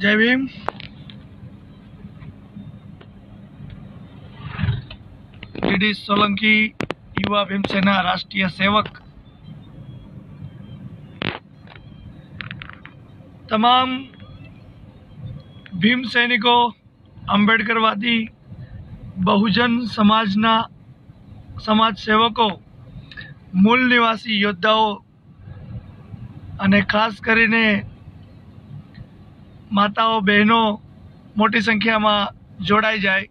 जय भीम। डी सोलंकी युवा भीमसेना राष्ट्रीय सेवक। तमाम भीम सैनिको, आंबेडकरवादी, बहुजन समाजना समाज सेवको, मूल निवासी योद्धाओ અને ખાસ કરીને માતાઓ બહેનો મોટી સંખ્યામાં જોડાઈ જાય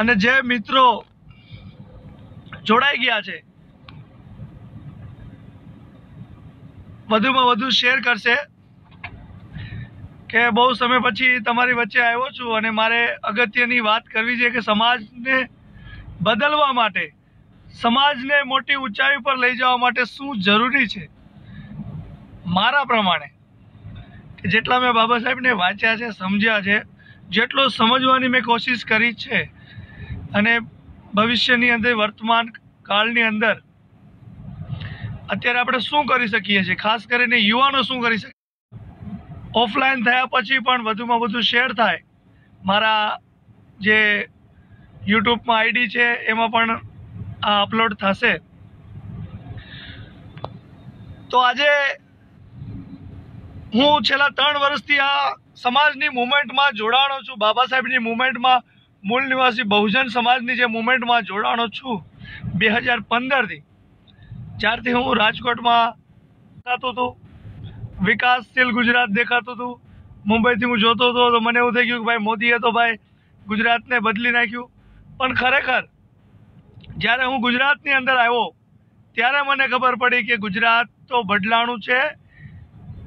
અને જે મિત્રો જોડાઈ ગયા છે વધુમાં વધુ શેર કરશે કે બહુ સમય પછી તમારી વચ્ચે આવ્યો છું અને મારે અગત્યની વાત કરવી છે કે સમાજને બદલવા માટે, સમાજને મોટી ઊંચાઈ પર લઈ જવા માટે શું જરૂરી છે। મારા પ્રમાણે કે જેટલા મેં બાબા સાહેબને વાંચ્યા છે, સમજ્યા છે, જેટલો સમજવાની મેં કોશિશ કરી છે અને ભવિષ્યની અંદર, વર્તમાન કાળની અંદર અત્યારે આપણે શું કરી શકીએ છીએ, ખાસ કરીને યુવાનો શું કરી શકે, ઓફલાઈન થયા પછી પણ વધુમાં વધુ શેર થાય। મારા જે યુટ્યુબમાં આઈડી છે એમાં પણ આ અપલોડ થશે। તો આજે હું છેલ્લા 3 વર્ષથી આ સમાજની મૂવમેન્ટમાં જોડાણો છું, બાબા સાહેબની મૂવમેન્ટમાં, મૂળ નિવાસી બહુજન સમાજની જે મૂવમેન્ટમાં જોડાણો છું 2015થી, જ્યારથી હું રાજકોટમાં દેખાતું હતું, વિકાસશીલ ગુજરાત દેખાતું હતું, મુંબઈથી હું જોતો હતો તો મને એવું થઈ ગયું કે ભાઈ મોદીએ તો ભાઈ ગુજરાતને બદલી નાખ્યું। પણ ખરેખર જ્યારે હું ગુજરાતની અંદર આવ્યો ત્યારે મને ખબર પડી કે ગુજરાત તો બદલાણું છે,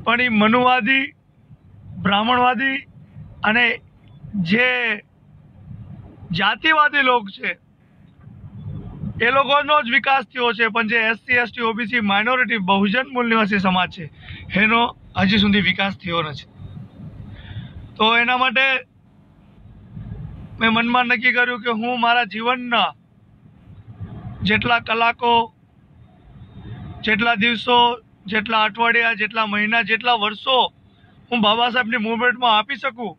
પણ એ મનુવાદી, બ્રાહ્મણવાદી અને જે જાતિવાદી લોક છે એ લોકોનો જ વિકાસ થયો છે, પણ જે SC, ST, OBC, minority, Bahujan મૂળ નિવાસી સમાજ છે એનો હજી સુધી વિકાસ થયો નથી। તો એના માટે મેં મનમાં નક્કી કર્યું કે હું મારા જીવનના જેટલા કલાકો, જેટલા દિવસો, જેટલા અઠવાડિયા, જેટલા મહિના, જેટલા વર્ષો હું બાબા સાહેબની મૂવમેન્ટમાં આપી શકું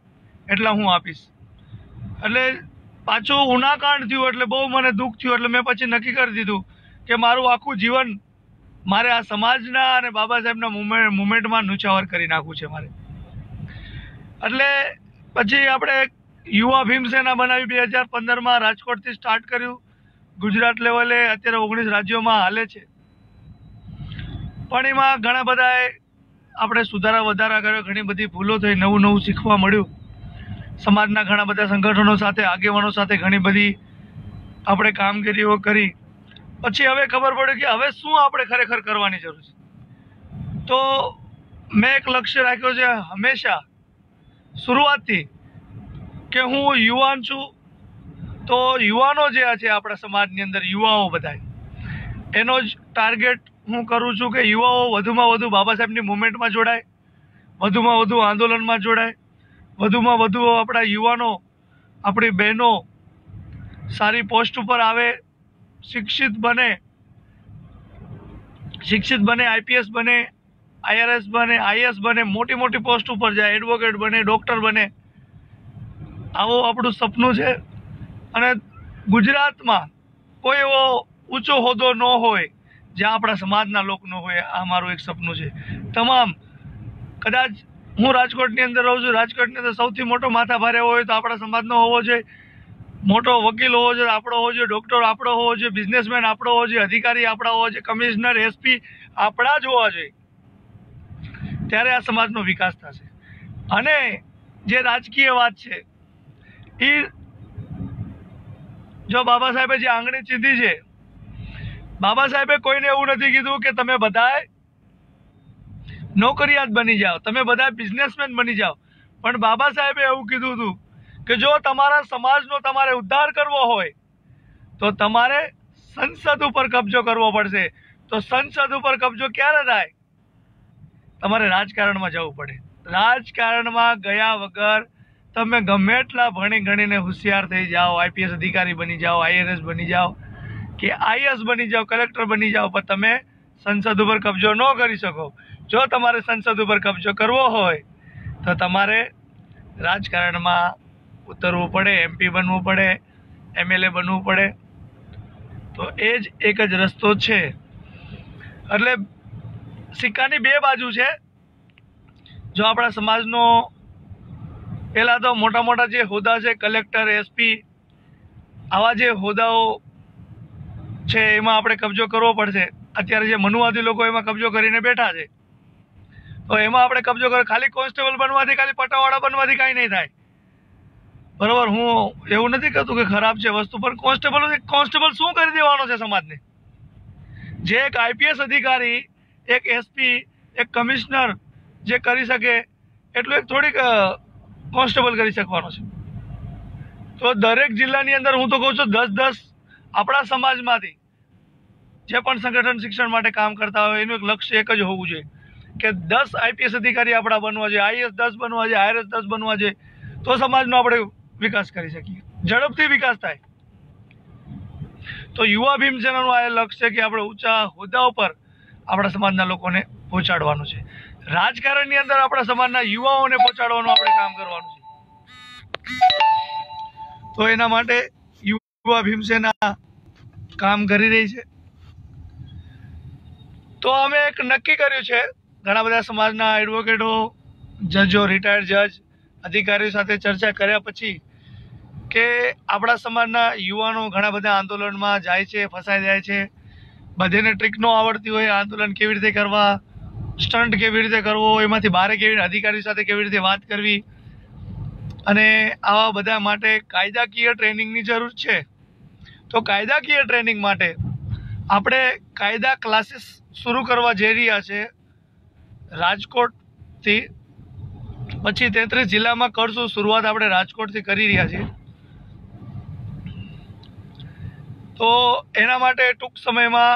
એટલા હું આપીશ। એટલે પાછું ઉનાકાંડ થયું એટલે બહુ મને દુઃખ થયું, એટલે મેં પછી નક્કી કરી દીધું કે મારું આખું જીવન મારે આ સમાજના અને બાબા સાહેબના મૂવમેન્ટમાં ન્યોછાવર કરી નાખવું છે મારે। એટલે પછી આપણે યુવા ભીમસેના બનાવી 2015માં રાજકોટથી સ્ટાર્ટ કર્યું, ગુજરાત લેવલે અત્યારે 19 રાજ્યોમાં હાલે છે। પણ એમાં ઘણા બધાએ આપણે સુધારા વધારા કર્યો, ઘણી બધી ભૂલો થઈ, નવું નવું શીખવા મળ્યું, સમાજના ઘણા બધા સંગઠનો સાથે, આગેવાનો સાથે ઘણી બધી આપણે કામગીરીઓ કરી। પછી હવે ખબર પડી કે હવે શું આપણે ખરેખર કરવાની જરૂર છે। તો મેં એક લક્ષ્ય રાખ્યો છે હંમેશા શરૂઆતથી કે હું યુવાન છું, તો યુવાનો જે છે આપણા સમાજની અંદર, યુવાઓ બધા, એનો જ ટાર્ગેટ હું કરું છું કે યુવાઓ વધુમાં વધુ બાબા સાહેબની મૂવમેન્ટમાં જોડાય, વધુમાં વધુ આંદોલનમાં જોડાય, વધુમાં વધુ આપણા યુવાનો, આપણી બહેનો સારી પોસ્ટ ઉપર આવે, શિક્ષિત બને, IPS બને, IRS બને, IAS બને, મોટી મોટી પોસ્ટ ઉપર જાય, એડવોકેટ બને, ડૉક્ટર બને। આવું આપણું સપનું છે। અને ગુજરાતમાં કોઈ એવો ઊંચો હોદ્દો ન હોય જ્યાં આપણા સમાજના લોક ન હોય, આ મારું એક સપનું છે। તમામ, કદાચ હું રાજકોટની અંદર રહું છું, રાજકોટની અંદર સૌથી મોટો માથાભારે હોય તો આપણા સમાજનો હોવો જોઈએ, મોટો વકીલ હોવો જોઈએ આપણો, હોવો જોઈએ ડૉક્ટર આપણો હોવો જોઈએ, બિઝનેસમેન આપણો હોવો જોઈએ, અધિકારી આપણા હોવા જોઈએ, કમિશનર, SP આપણા જ હોવા જોઈએ, ત્યારે આ સમાજનો વિકાસ થશે। અને જે રાજકીય વાત છે એ જો બાબા સાહેબે જે આંગળી ચીંધી છે, બાબા સાહેબે કોઈને એવું નથી કીધું કે તમે બધાએ નોકરિયાત બની જાઓ, તમે બધા બિઝનેસમેન બની જાઓ, પણ બાબા સાહેબે એવું કીધું હતું કે જો તમારા સમાજનો તમારે ઉદ્ધાર કરવો હોય તો તમારે સંસદ ઉપર કબજો કરવો પડશે। તો સંસદ ઉપર કબજો ક્યારે થાય? તમારે રાજકારણમાં જવું પડે। રાજકારણમાં ગયા વગર તમે ગમે એટલા ભણી ગણીને હોશિયાર થઈ જાઓ, IPS અધિકારી બની જાઓ, IRS બની જાઓ કે IAS બની જાઓ, કલેક્ટર બની જાઓ, પણ તમે સંસદ ઉપર કબજો ન કરી શકો। જો તમારે સંસદ ઉપર કબજો કરવો હોય તો તમારે રાજકારણમાં ઉતરવું પડે, MP બનવું પડે, MLA બનવું પડે. તો એ જ એક જ રસ્તો છે. એટલે સિક્કાની બે બાજુ છે. જો આપણા સમાજનો પહેલાં તો મોટા મોટા જે હોદ્દા છે, કલેક્ટર, SP, આવા જે હોદ્દાઓ છે એમાં આપણે કબજો કરવો પડશે. અત્યારે જે મનુવાદી લોકો એમાં કબજો કરીને બેઠા છે, તો એમાં આપણે કબજો કરો. ખાલી કોન્સ્ટેબલ બનવાથી, ખાલી પટાવાળા બનવાથી કાંઈ નહીં થાય, બરાબર. હું એવું નથી કહેતું કે ખરાબ છે વસ્તુ, પણ કોન્સ્ટેબલ શું કરી દેવાનો છે સમાજને? જે એક IPS અધિકારી, એક SP, એક કમિશનર જે કરી શકે એટલું એક થોડીક કોન્સ્ટેબલ કરી શકવાનો છે. તો દરેક જિલ્લાની અંદર હું તો કહું છું 10-10 આપણા સમાજમાંથી જે પણ સંગઠન શિક્ષણ માટે કામ કરતા હોય એનું એક લક્ષ્ય એક જ હોવું જોઈએ કે 10 IPS અધિકારી આપણા બનવા જોઈએ, IAS 10 બનવા જોઈએ, IRS 10 બનવા જોઈએ. તો સમાજનો આપણે વિકાસ કરી શકીએ, ઝડપથી વિકાસ થાય. તો યુવા ભીમસેનાનું આ લક્ષ્ય છે કે આપણે ઊંચા હોદ્દાઓ પર આપણા સમાજના લોકોને પહોંચાડવાનું છે. રાજકારણની અંદર આપણા સમાજના યુવાઓને પહોંચાડવાનું આપણે કામ કરવાનું છે. તો એના માટે યુવા ભીમસેના કામ કરી રહી છે. તો અમે એક નક્કી કર્યું છે, ઘણા બધા સમાજના એડવોકેટો, જજો, રિટાયર્ડ જજ, અધિકારીઓ સાથે ચર્ચા કર્યા પછી કે આપણા સમાજના યુવાનો ઘણા બધા આંદોલનમાં જાય છે, ફસાઈ જાય છે. બધેને ટ્રીક ન આવડતી હોય, આંદોલન કેવી રીતે કરવા, સ્ટન્ટ કેવી રીતે કરવો, એમાંથી બહાર કેવી રીતે અધિકારી સાથે કેવી રીતે વાત કરવી, અને આવા બધા માટે કાયદાકીય ટ્રેનિંગની જરૂર છે. તો કાયદાકીય ટ્રેનિંગ માટે આપણે કાયદા ક્લાસીસ શરૂ કરવા જઈ રહ્યા છે રાજકોટથી. પછી 33 જિલ્લામાં કરશું. શરૂઆત આપણે રાજકોટથી કરી રહ્યા છીએ. તો એના માટે ટૂંક સમયમાં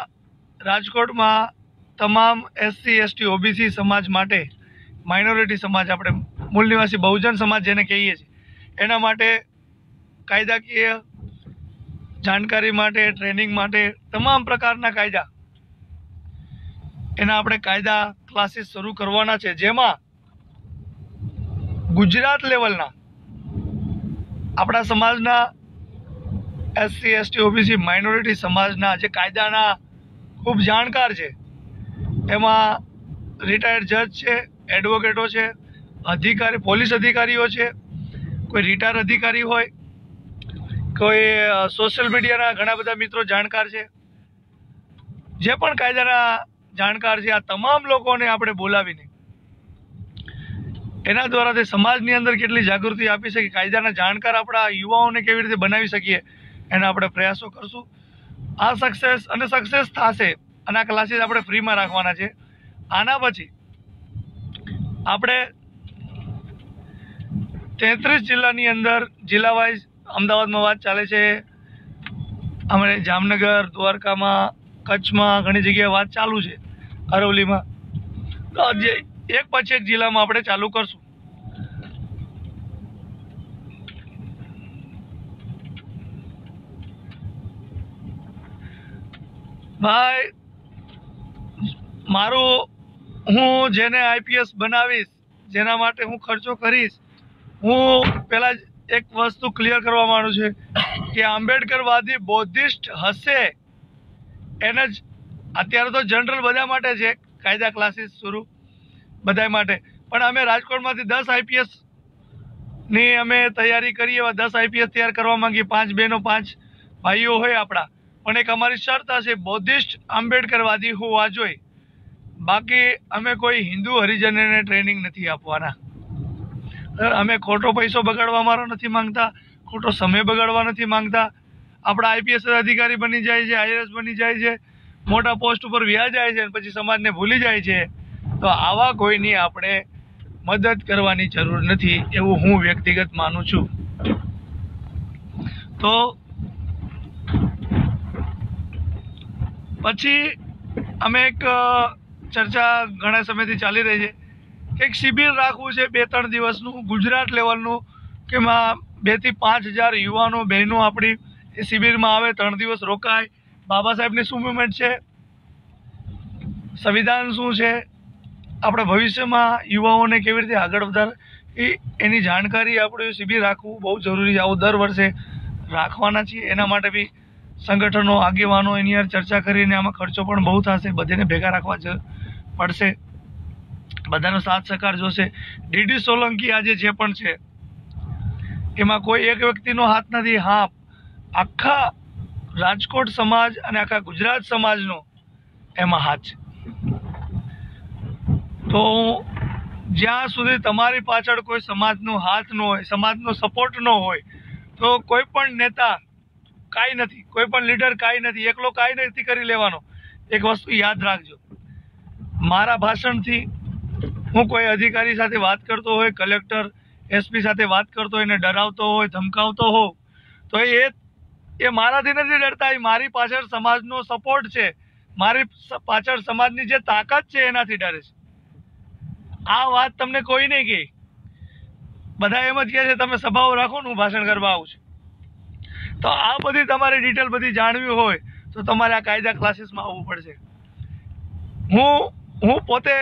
રાજકોટમાં તમામ SC, ST, OBC સમાજ માટે, માઇનોરિટી સમાજ, આપણે મૂળ નિવાસી બહુજન સમાજ જેને કહીએ છીએ, એના માટે કાયદાકીય જાણકારી માટે, ટ્રેનિંગ માટે તમામ પ્રકારના કાયદા, એના આપણે કાયદા ક્લાસીસ શરૂ કરવાના છે, જેમાં ગુજરાત લેવલના આપણા સમાજના SC, ST, OBC માઇનોરિટી સમાજના જે કાયદાના ખૂબ જાણકાર છે, એમાં રિટાયર્ડ જજ છે, એડવોકેટો છે, અધિકારી, પોલીસ અધિકારીઓ છે, કોઈ રિટાયર અધિકારી હોય, કોઈ સોશિયલ મીડિયાના ઘણા બધા મિત્રો જાણકાર છે, જે પણ કાયદાના જાણકાર છે, આ તમામ લોકોને આપણે બોલાવીને એના દ્વારાથી સમાજની અંદર કેટલી જાગૃતિ આપી શકીએ, કાયદાના જાણકાર આપણા યુવાઓને કેવી રીતે બનાવી શકીએ, એના આપણે પ્રયાસો કરશું. આ સક્સેસ થશે. અને આ ક્લાસીસ આપણે ફ્રીમાં રાખવાના છે. આના પછી આપણે 33 જિલ્લાની અંદર જિલ્લા વાઇઝ, અમદાવાદમાં વાત ચાલે છે, અમારે જામનગર, દ્વારકામાં, કચ્છમાં ઘણી જગ્યાએ વાત ચાલુ છે, અરવલ્લીમાં. તો જે એક પછી એક જિલ્લામાં આપણે ચાલુ કરશું. ભાઈ, હું જેને IPS બનાવીશ, જેના માટે હું ખર્ચો કરીશ, હું પહેલા એક વસ્તુ ક્લિયર કરવા માંગુ છું કે આંબેડકરવાદી બૌદ્ધિસ્ટ હશે એને જ. અત્યારે તો જનરલ બધા માટે છે કાયદા ક્લાસીસ શરૂ, બધા માટે. પણ અમે રાજકોટમાંથી 10 IPS ની અમે તૈયારી કરીએ, એવા 10 IPS તૈયાર કરવા માંગીએ. 5 બહેનો, 5 ભાઈઓ હોય આપણા, પણ એક અમારી શરત હશે, બૌદ્ધિસ્ટ આંબેડકરવાદી હોવા જોઈએ. બાકી અમે કોઈ હિન્દુ હરિજનને ટ્રેનિંગ નથી આપવાના. અમે ખોટો પૈસો બગાડવા અમારો નથી માંગતા, ખોટો સમય બગાડવા નથી માંગતા. આપણા IPS અધિકારી બની જાય છે, IRS બની જાય છે, મોટા પોસ્ટ ઉપર વ્યા જાય છે, પછી સમાજને ભૂલી જાય છે. તો આવા કોઈની આપણે મદદ કરવાની જરૂર નથી, એવું હું વ્યક્તિગત માનું છું. તો પછી અમે એક ચર્ચા ઘણા સમયથી ચાલી રહી છે કે એક શિબિર રાખવું છે 2-3 દિવસનું, ગુજરાત લેવલનું, કે એમાં 2 થી 5 હજાર યુવાનો, બહેનો આપણી એ શિબિરમાં આવે, 3 દિવસ રોકાય. બાબા સાહેબની શું મુવમેન્ટ છે, સંવિધાન શું છે, આપણે ભવિષ્યમાં યુવાઓને કેવી રીતે આગળ વધારે એની જાણકારી આપણે શિબિર રાખવું બહુ જરૂરી છે. આવું દર વર્ષે રાખવાના છીએ. એના માટે બી સંગઠનો આગેવાનો એની યાર ચર્ચા કરીને આમાં ખર્ચો પણ બહુ થશે. બધાને ભેગા રાખવા પડશે, બધાનો સાથ સહકાર જોશે. ડીડી સોલંકી આજે જે પણ છે એમાં કોઈ એક વ્યક્તિનો હાથ નથી. હા, આખા રાજકોટ સમાજ અને આખા ગુજરાત સમાજનો એમાં હાથ છે. તો જ્યાં સુધી તમારી પાછળ કોઈ સમાજનો હાથ ન હોય, સમાજનો સપોર્ટ ન હોય, તો કોઈ પણ નેતા કાંઈ નથી, કોઈ પણ લીડર કાંઈ નથી, એકલો કાંઈ નથી કરી લેવાનો. એક વસ્તુ યાદ રાખજો, મારા ભાષણથી હું કોઈ અધિકારી સાથે વાત કરતો હોય, કલેક્ટર SP સાથે વાત કરતો હોય, એને ડરાવતો હોય, ધમકાવતો હોઉં, તો એ મારાથી નથી ડરતા. એ મારી પાછળ સમાજનો સપોર્ટ છે, મારી પાછળ સમાજની જે તાકાત છે એનાથી ડરે છે. આ વાત તમને કોઈ નહીં કહે. બધા એમ જ કહે છે તમે સભાઓ રાખો ને હું ભાષણ કરવા આવું છું. તો આ બધી તમારી ડિટેલ બધી જાણવી હોય તો તમારે આ કાયદા ક્લાસીસમાં આવવું પડશે. હું પોતે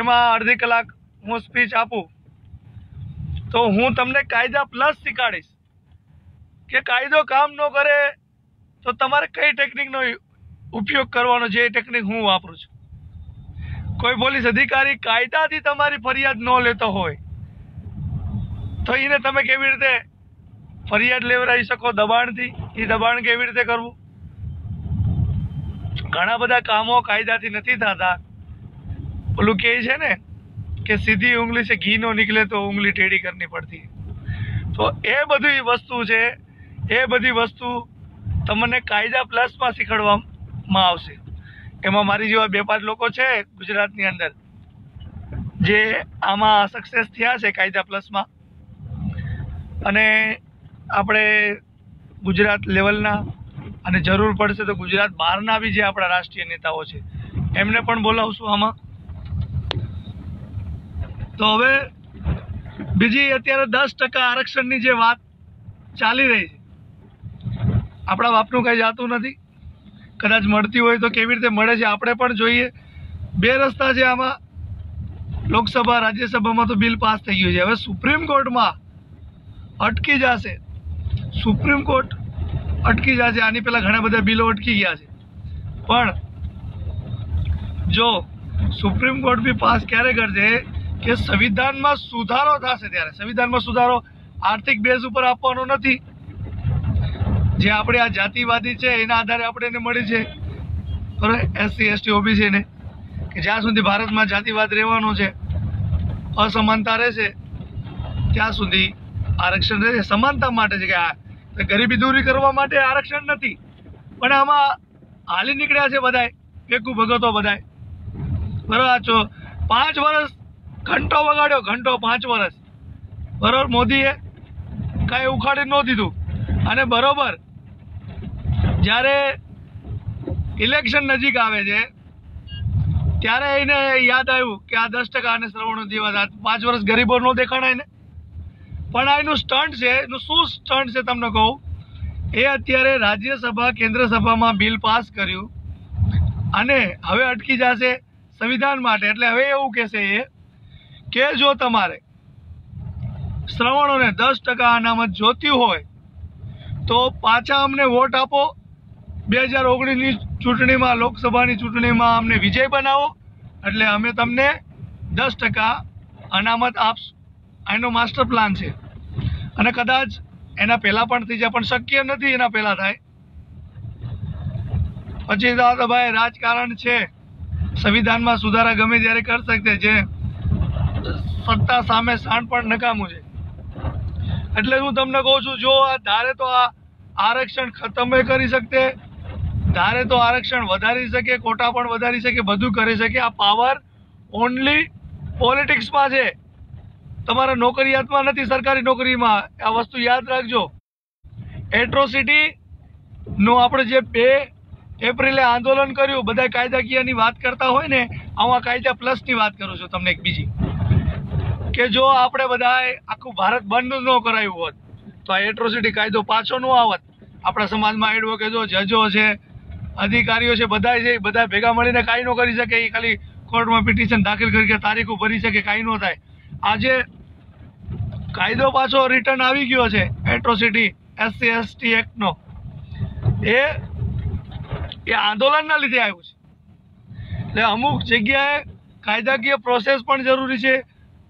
એમાં અડધી કલાક હું સ્પીચ આપું તો હું તમને કાયદા પ્લસ શીખવાડીશ કે કાયદો કામ ન કરે તો તમારે કઈ ટેકનિકનો ઉપયોગ કરવાનો, જે ટેકનિક હું વાપરું છું. કોઈ પોલીસ અધિકારી કાયદાથી તમારી ફરિયાદ ન લેતો હોય તો એને તમે કેવી રીતે ફરિયાદ લેવડાવી શકો દબાણથી? એ દબાણ કેવી રીતે કરવું? ઘણા બધા કામો કાયદાથી નથી થતા. પેલું કહે છે ને કે સીધી ઉંગલી से ઘી નો નીકળે તો ઉંગલી ટેढ़ी કરनी પડતી. તો એ બધી વસ્તુ છે, એ બધી વસ્તુ તમને કાયદા પ્લસમાં શીખવાડવામાં આવશે. એમાં મારી જેવા 2-5 લોકો છે ગુજરાતની અંદર જે આમાં સક્સેસ થયા છે કાયદા પ્લસમાં. અને આપણે ગુજરાત લેવલના અને જરૂર પડશે તો ગુજરાત બહારના બી જે આપણા રાષ્ટ્રીય નેતાઓ છે એમને પણ બોલાવશું આમાં. તો હવે બીજી અત્યારે 10% આરક્ષણની જે વાત ચાલી રહી છે, આપણા બાપનું કંઈ જાતું નથી. કદાચ મળતી હોય તો કેવી રીતે મળે છે આપણે પણ જોઈએ. 2 રસ્તા છે આમાં. લોકસભા રાજ્યસભામાં તો બિલ પાસ થઈ ગયું છે, હવે સુપ્રીમ કોર્ટમાં અટકી જશે. સુપ્રીમ કોર્ટ અટકી જશે. આની પહેલાં ઘણા બધા બિલો અટકી ગયા છે, પણ જો સુપ્રીમ કોર્ટ બી પાસ ક્યારે કરશે કે સંવિધાનમાં સુધારો થશે ત્યારે. સંવિધાનમાં સુધારો આર્થિક બેઝ ઉપર આપવાનો નથી, જે આપણે આ જાતિવાદી છે એના આધારે આપણે એને મળી છે બરાબર, SC ST OBC ને, કે જ્યાં સુધી ભારતમાં જાતિવાદ રહેવાનો છે, અસમાનતા રહેશે ત્યાં સુધી આરક્ષણ રહેશે. સમાનતા માટે છે કે આ ગરીબી દૂરી કરવા માટે આરક્ષણ નથી, પણ આમાં હાલી નીકળ્યા છે બધાય, ભેગું ભગતો બધાય બરાબર. 5 વર્ષ ઘંટો વગાડ્યો, ઘંટો 5 વર્ષ બરાબર. મોદીએ કાંઈ ઉખાડી ન દીધું. અને બરોબર જ્યારે ઇલેક્શન નજીક આવે છે ત્યારે એને યાદ આવ્યું કે આ 10% અને શ્રવણો જેવા 5 વર્ષ ગરીબો ન દેખાણાય ને. પણ આ એનું સ્ટન્ટ છે. એનું શું સ્ટન્ટ છે તમને કહું. એ અત્યારે રાજ્યસભા કેન્દ્ર સભામાં બિલ પાસ કર્યું અને હવે અટકી જશે સંવિધાન માટે. એટલે હવે એવું કહેશે એ કે જો તમારે શ્રવણોને 10% અનામત જોતી હોય તો પાછા અમને વોટ આપો. 2019ની ચૂંટણીમાં, લોકસભાની ચૂંટણીમાં અમને વિજય બનાવો એટલે અમે તમને 10% અનામત આપશું. એનો માસ્ટર પ્લાન છે. અને કદાચ એના પહેલાં પણ થઈ જાય, પણ શક્ય નથી એના પહેલાં થાય. પછી તો ભાઈ રાજકારણ છે, સંવિધાનમાં સુધારા ગમે ત્યારે કરી શકते, જે સત્તા સામે સાણ પણ નકામું છે. એટલે હું તમને કહું છું, જો આ ધારે તો આ આરક્ષણ ખતમ કરી શકते, ધારે તો આરક્ષણ વધારી શકે, કોટા પણ વધારી શકે, બધું કરી શકે. આ પાવર ઓનલી પોલિટિક્સમાં છે, તમારા નોકરિયાતમાં નથી, સરકારી નોકરીમાં. આ વસ્તુ યાદ રાખજો. એટ્રોસિટીનું આપણે જે 2 એપ્રિલે આંદોલન કર્યું, બધા કાયદાકીયની વાત કરતા હોય ને, હું આ કાયદા પ્લસની વાત કરું છું તમને. એક બીજી કે જો આપણે બધાએ આખું ભારત બંધ ન કરાયું હોત તો આ એટ્રોસિટી કાયદો પાછો ન આવત. આપણા સમાજમાં એડવોકેટો, જજો છે, અધિકારીઓ છે, બધા ભેગા મળીને કાંઈ ન કરી શકે. એ ખાલી કોર્ટમાં પિટિશન દાખલ કરી કે તારીખો ભરી શકે, કાંઈ ન થાય. આજે કાયદો પાછો રિટર્ન આવી ગયો છે એટ્રોસિટી SC/ST એક્ટનો. એ આંદોલનના લીધે આવ્યું છે. એટલે અમુક જગ્યાએ કાયદાકીય પ્રોસેસ પણ જરૂરી છે,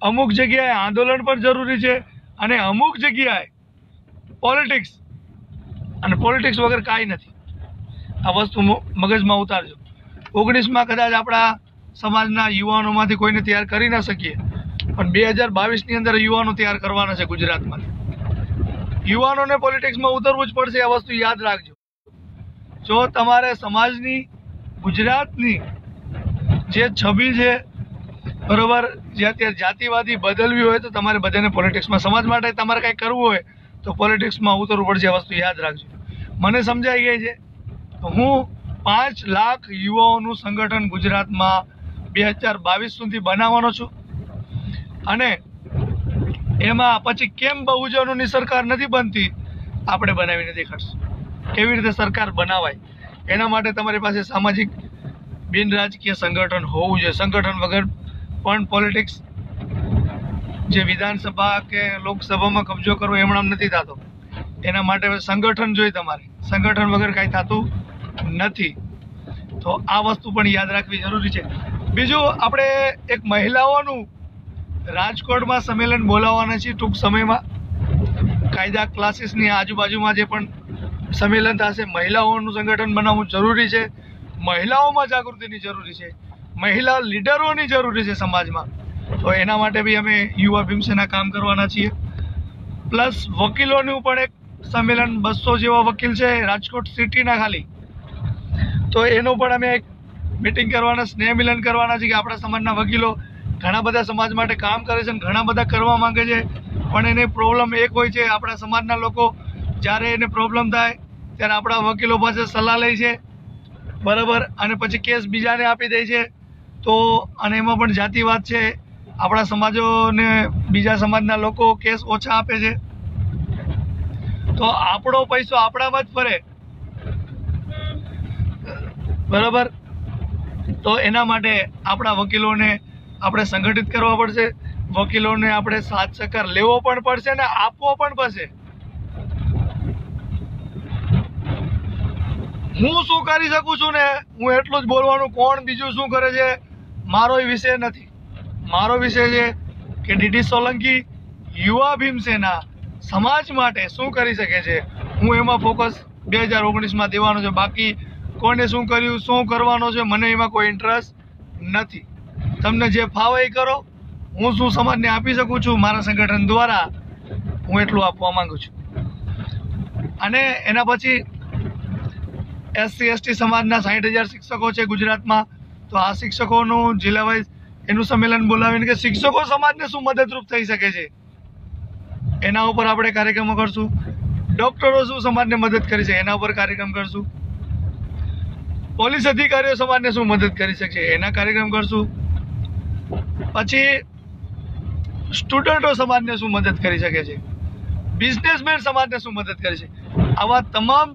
અમુક જગ્યાએ આંદોલન પણ જરૂરી છે, અને અમુક જગ્યાએ પોલિટિક્સ, અને પોલિટિક્સ વગર કાંઈ નથી. આ વસ્તુ મગજમાં ઉતારજો. 19માં કદાચ આપણા સમાજના યુવાનોમાંથી કોઈને તૈયાર કરી ના શકીએ, પણ 2022ની અંદર યુવાનો તૈયાર કરવાના છે ગુજરાતમાંથી. યુવાનોને પોલિટિક્સમાં ઉતરવું જ પડશે. આ વસ્તુ યાદ રાખજો. જો તમારે સમાજની, ગુજરાતની જે છબી છે, બરોબર, જે અત્યારે જાતિવાદી બદલવી હોય તો તમારે બધાને પોલિટિક્સમાં, સમાજ માટે તમારે કંઈ કરવું હોય તો પોલિટિક્સમાં ઉતરવું પડશે. આ વસ્તુ યાદ રાખજો. મને સમજાઈ ગઈ છે. હું 5 લાખ યુવાઓનું સંગઠન ગુજરાતમાં 2022 સુધી બનાવવાનો છું, અને એમાં પછી કેમ બહુજનોની સરકાર નથી બનતી આપણે બનાવીને દેખાડશું. કેવી રીતે સરકાર બનાવાય એના માટે તમારી પાસે સામાજિક બિન રાજકીય સંગઠન હોવું જોઈએ. સંગઠન વગર પણ પોલિટિક્સ, જે વિધાનસભા કે લોકસભામાં કબજો કરવો એમણામ નથી થતો. એના માટે સંગઠન જોઈએ તમારે. સંગઠન વગર કાંઈ થતું નથી. તો આ વસ્તુ પણ યાદ રાખવી જરૂરી છે. બીજું, આપણે એક મહિલાઓનું રાજકોટમાં સંમેલન બોલાવવાના છીએ ટૂંક સમયમાં. કાયદા ક્લાસીસની આજુબાજુમાં જે પણ સંમેલન થશે, મહિલાઓનું સંગઠન બનાવવું જરૂરી છે. મહિલાઓમાં જાગૃતિની જરૂરી છે, મહિલા લીડરોની જરૂરી છે સમાજમાં. તો એના માટે બી અમે યુવા ભીમસેના કામ કરવાના છીએ. પ્લસ વકીલોનું પણ એક સંમેલન, 200 જેવા વકીલ છે રાજકોટ સિટીના ખાલી. તો એનું પણ અમે એક મિટિંગ કરવાના, સ્નેહ મિલન કરવાના છે કે આપણા સમાજના વકીલો ઘણા બધા સમાજ માટે કામ કરે છે અને ઘણા બધા કરવા માંગે છે, પણ એને પ્રોબ્લેમ એક હોય છે. આપણા સમાજના લોકો જ્યારે એને પ્રોબ્લેમ થાય ત્યારે આપણા વકીલો પાસે સલાહ લે છે, બરાબર, અને પછી કેસ બીજાને આપી દે છે. તો અને એમાં પણ જાતિવાદ છે. આપણા સમાજોને બીજા સમાજના લોકો કેસ ઓછા આપે છે. તો આપણો પૈસો આપણામાં જ ફરે, બરાબર. તો એના માટે આપણા વકીલોને આપણે સંગઠિત કરવા પડશે. વકીલોને આપણે સાથ સહકાર લેવો પણ પડશે અને આપવો પણ પડશે. હું શું કરી શકું છું ને, હું એટલું જ બોલવાનું. કોણ બીજું શું કરે છે મારો વિષય નથી. મારો વિષય છે કે ડીડી સોલંકી યુવા ભીમસેના સમાજ માટે શું કરી શકે છે. હું એમાં ફોકસ 2019માં દેવાનો છે. બાકી કોને શું કર્યું, શું કરવાનો છે, મને એમાં કોઈ ઇન્ટરેસ્ટ નથી. તમને જે ફાવે એ કરો. હું શું સમાજને આપી શકું છું મારા સંગઠન દ્વારા, હું એટલું આપવા માંગુ છું. અને એના પછી SC/ST સમાજના 60,000 શિક્ષકો છે ગુજરાતમાં. તો આ શિક્ષકોનું જિલ્લા વાઇઝ એનું સંમેલન બોલાવીને કે શિક્ષકો સમાજને શું મદદરૂપ થઈ શકે છે એના ઉપર આપણે કાર્યક્રમો કરશું. ડૉક્ટરો શું સમાજને મદદ કરી છે એના ઉપર કાર્યક્રમ કરશું. પોલીસ અધિકારીઓ સમાજને શું મદદ કરી શકશે એના કાર્યક્રમ કરશું. પછી સ્ટુડન્ટો સમાજને શું મદદ કરી શકે છે, બિઝનેસમેન સમાજને શું મદદ કરી છે. આવા તમામ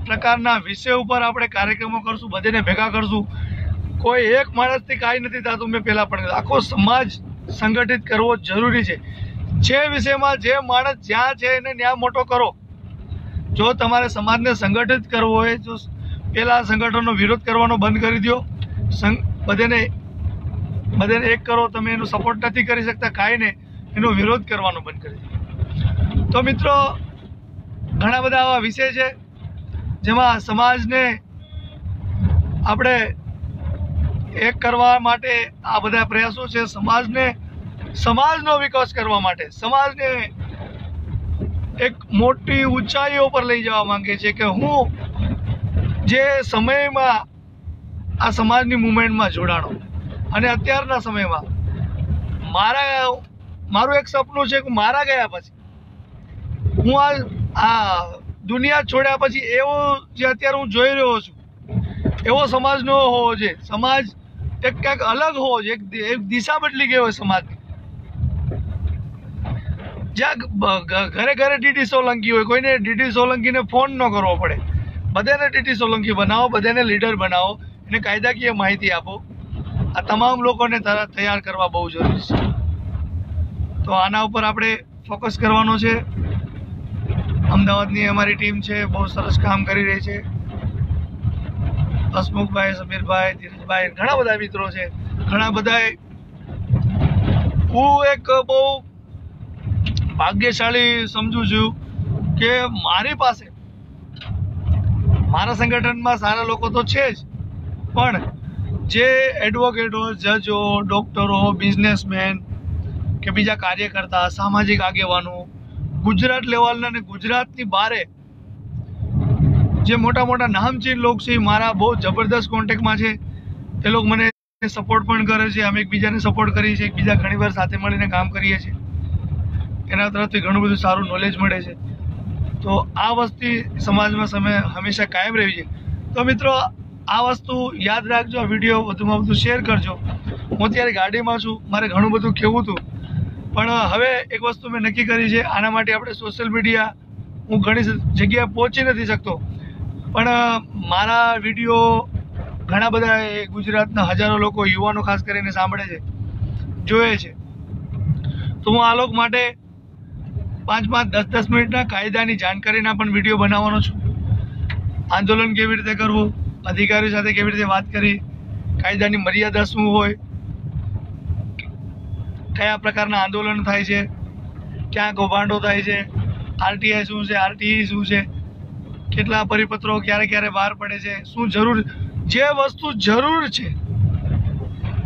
પ્રકારના વિષય ઉપર આપણે કાર્યક્રમો કરશું, બધાને ભેગા કરશું. કોઈ એક માણસથી કાંઈ નથી થતું. મેં પહેલાં પણ આખો સમાજ સંગઠિત કરવો જરૂરી છે. જે વિષયમાં જે માણસ જ્યાં છે એને ત્યાં મોટો કરો. જો તમારે સમાજને સંગઠિત કરવો હોય તો પહેલાં સંગઠનનો વિરોધ કરવાનો બંધ કરી દો. બધાને એક કરો. તમે એનો સપોર્ટ નથી કરી શકતા, કાંઈ ને એનો વિરોધ કરવાનો બંધ કરી દો. તો મિત્રો, ઘણા બધા આવા વિષય છે જેમાં સમાજને આપણે એક કરવા માટે આ બધા પ્રયાસો છે. સમાજનો વિકાસ કરવા માટે, સમાજને એક મોટી ઊંચાઈઓ પર લઈ જવા માંગે છે કે હું જે સમયમાં આ સમાજની મુવમેન્ટમાં જોડાણો, અને અત્યારના સમયમાં મારું એક સપનું છે કે મારા ગયા પછી હું આ દુનિયા છોડ્યા પછી એવો જે અત્યારે હું જોઈ રહ્યો છું એવો સમાજ ન હોવો જોઈએ. સમાજ એક કંઈક અલગ હોવો જોઈએ. એક દિશા બદલી ગઈ હોય સમાજની. જ્યાં ઘરે ઘરે ડીડી સોલંકી હોય, કોઈને ડીડી સોલંકીને ફોન ન કરવો પડે. બધાને ડીડી સોલંકી બનાવો, બધાને લીડર બનાવો, એને કાયદાકીય માહિતી આપો. આ તમામ લોકોને તૈયાર કરવા બહુ જરૂરી છે. તો આના ઉપર આપણે ફોકસ કરવાનો છે. અમદાવાદની અમારી ટીમ છે, બહુ સરસ કામ કરી રહી છે. હસમુખભાઈ, સમીરભાઈ, ધીરજભાઈ, ઘણા બધા મિત્રો છે. ઘણા બધા હું એક બહુ ભાગ્યશાળી સમજુ છું કે મારી પાસે મારા સંગઠનમાં સારા લોકો તો છે જ, પણ જે એડવોકેટો, જજો, ડોક્ટરો, બિઝનેસમેન કે બીજા કાર્યકર્તા, સામાજિક આગેવાનો, ગુજરાત લેવલના અને ગુજરાતની બહારે જે મોટા મોટા નામચીન લોકો છે, મારા બહુ જબરદસ્ત કોન્ટેક્ટમાં છે. એ લોકો મને સપોર્ટ પણ કરે છે. અમે એકબીજાને સપોર્ટ કરીએ છીએ, એકબીજા ઘણીવાર સાથે મળીને કામ કરીએ છીએ. એના તરફથી ઘણું બધું સારું નોલેજ મળે છે. તો આ વસ્તુ સમાજમાં હંમેશા કાયમ રહેવી છે. તો મિત્રો, આ વસ્તુ યાદ રાખજો. આ વિડીયો વધુમાં વધુ શેર કરજો. હું અત્યારે ગાડીમાં છું, મારે ઘણું બધું કહેવું હતું, પણ હવે એક વસ્તુ મેં નક્કી કરી છે. આના માટે આપણે સોશિયલ મીડિયા, હું ઘણી જગ્યાએ પહોંચી નથી શકતો, પણ મારા વિડીયો ઘણા બધા ગુજરાતના હજારો લોકો, યુવાનો ખાસ કરીને સાંભળે છે, જોવે છે. તો હું આ લોકો માટે 5-5, 10-10 મિનિટના કાયદાની જાણકારીના પણ વિડીયો બનાવવાનો છું. આંદોલન કેવી રીતે કરવું, અધિકારીઓ સાથે કેવી રીતે વાત કરી, કાયદાની મર્યાદા શું હોય, કયા પ્રકારના આંદોલન થાય છે, ક્યાં કૌભાંડો થાય છે, આરટીઆઈ શું છે, આરટીઈ શું છે, કેટલા પરિપત્રો ક્યારે ક્યારે બહાર પડે છે, શું જરૂર, જે વસ્તુ જરૂર છે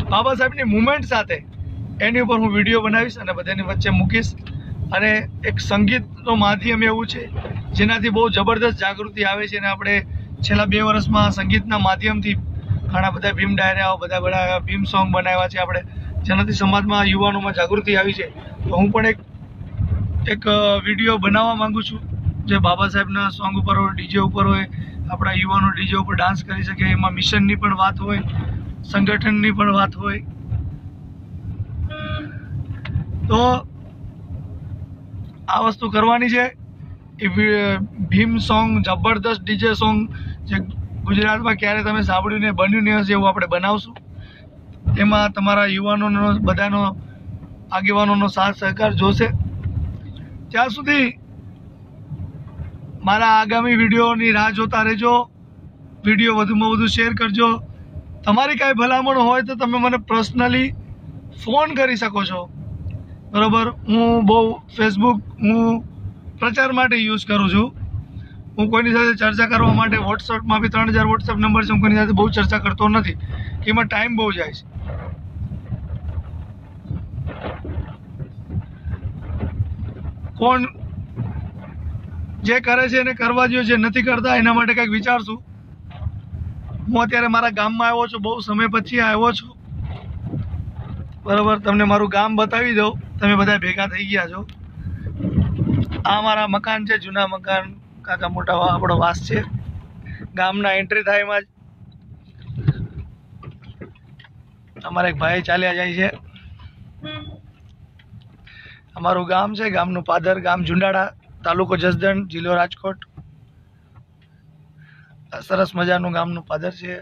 બાબા સાહેબની મુવમેન્ટ સાથે, એની ઉપર હું વિડીયો બનાવીશ અને બધાની વચ્ચે મૂકીશ. અને એક સંગીતનું માધ્યમ એવું છે જેનાથી બહુ જબરદસ્ત જાગૃતિ આવે છે. અને આપણે છેલ્લા 2 વર્ષમાં સંગીતના માધ્યમથી ઘણા બધા ભીમ ડાયરાઓ, બધા ભીમ સોંગ બનાવ્યા છે આપણે, જેનાથી સમાજમાં, યુવાનોમાં જાગૃતિ આવી છે. તો હું પણ એક વિડીયો બનાવવા માંગુ છું જે બાબા સાહેબના સોંગ ઉપર હોય, ડીજે ઉપર હોય, આપણા યુવાનો ડીજે ઉપર ડાન્સ કરી શકે. એમાં મિશનની પણ વાત હોય, સંગઠનની પણ વાત હોય. તો આ વસ્તુ કરવાની છે. એ ભીમ સોંગ, જબરદસ્ત ડીજે સોંગ જે ગુજરાતમાં ક્યારે તમે સાંભળ્યું ને બન્યું નહીં હશે એવું આપણે બનાવશું. એમાં તમારા યુવાનોનો, બધાનો, આગેવાનોનો સાથ સહકાર જોશે. ત્યાં સુધી મારા આગામી વિડીયોની રાહ જોતા રહેજો. વિડીયો વધુમાં વધુ શેર કરજો. તમારી કાંઈ ભલામણ હોય તો તમે મને પર્સનલી ફોન કરી શકો છો, બરાબર. હું બહુ ફેસબુક પ્રચાર માટે યુઝ કરું છું. હું કોઈની સાથે ચર્ચા કરવા માટે વોટ્સઅપમાં બી 3000 વોટ્સઅપ નંબર છે. હું કોઈની સાથે બહુ ચર્ચા કરતો નથી, એમાં ટાઈમ બહુ જાય છે. કોણ જે કરે છે એને કરવા જોઈએ, જે નથી કરતા એના માટે કંઈક વિચારશું. હું અત્યારે મારા ગામમાં આવ્યો છું, બહુ સમય પછી આવ્યો છું, બરાબર. તમને મારું ગામ બતાવી દઉં, તમે બધા ભેગા થઈ ગયા છો. આ મારા મકાન છે, જૂના મકાન, કાકા મોટા આપણો વાસ છે. ગામના એન્ટ્રી થાય એમાં જ અમારા એક ભાઈ ચાલ્યા જાય છે. અમારું ગામ છે, ગામનું પાદર, ગામ જુંડાળા, તાલુકો જસદણ, જિલ્લો રાજકોટ. સરસ મજાનું ગામનું પાદર છે.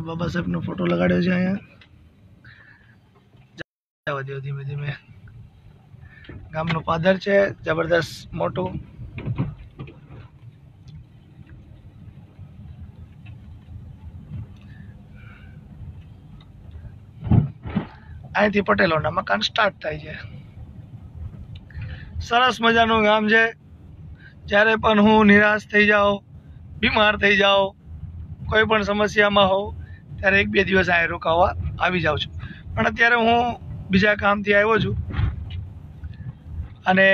બાબા સાહેબનો ફોટો લગાડ્યો છે અહીંયા. ધીમે ધીમે ગામનું પાદર છે, જબરદસ્ત મોટું. અહીંથી પટેલોના મકાન સ્ટાર્ટ થાય છે. સરસ મજાનું ગામ છે. જ્યારે પણ હું નિરાશ થઈ જાઉં, બીમાર થઈ જાઉં, કોઈ પણ સમસ્યામાં હોઉં, ત્યારે 1-2 દિવસ અહીં રોકાવા આવી જાઉં છું. પણ અત્યારે હું બીજા કામથી આવ્યો છું અને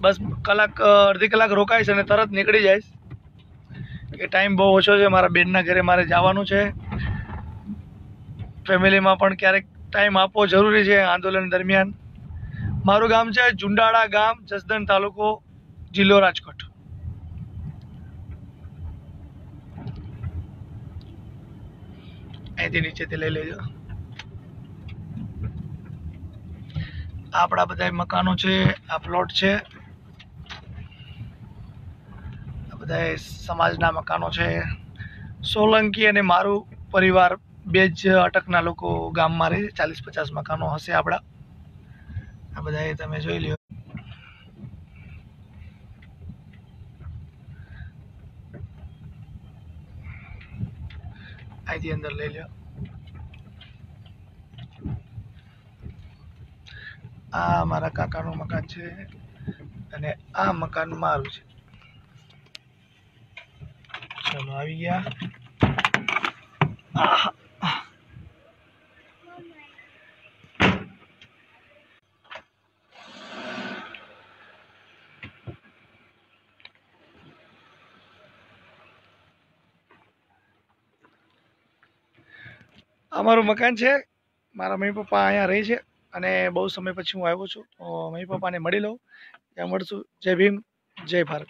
બસ અડધી કલાક રોકાઈશ અને તરત નીકળી જઈશ. કે ટાઈમ બહુ ઓછો છે. મારા બેનના ઘરે મારે જવાનું છે. ફેમિલીમાં પણ ક્યારેક ટાઈમ આપવો જરૂરી છે આંદોલન દરમિયાન. મારું ગામ છે જુંડાળા ગામ, જસદણ તાલુકો, જિલ્લો રાજકોટ. અહીંથી નીચેથી લઈ લેજો. આપણા બધા મકાનો છે, આ પ્લોટ છે, આ બધા સમાજના મકાનો છે. સોલંકી અને મારું પરિવાર બે જ અટકના લોકો ગામમાં રહે છે. 40-50 મકાનો હશે આપણા. આ બધા એ તમે જોઈ લ્યો. અહીંથી અંદર લઈ લ્યો. આ મારા કાકાનું મકાન છે અને આ મકાન મારું છે. ચલો આવી ગયા. અમારું મકાન છે. મારા મમ્મી પપ્પા અહીંયા રહે છે અને બહુ સમય પછી હું આવ્યો છું, તો મમ્મી પપ્પાને મળી લઉં. ત્યાં મળશું. જય ભીમ, જય ભારત.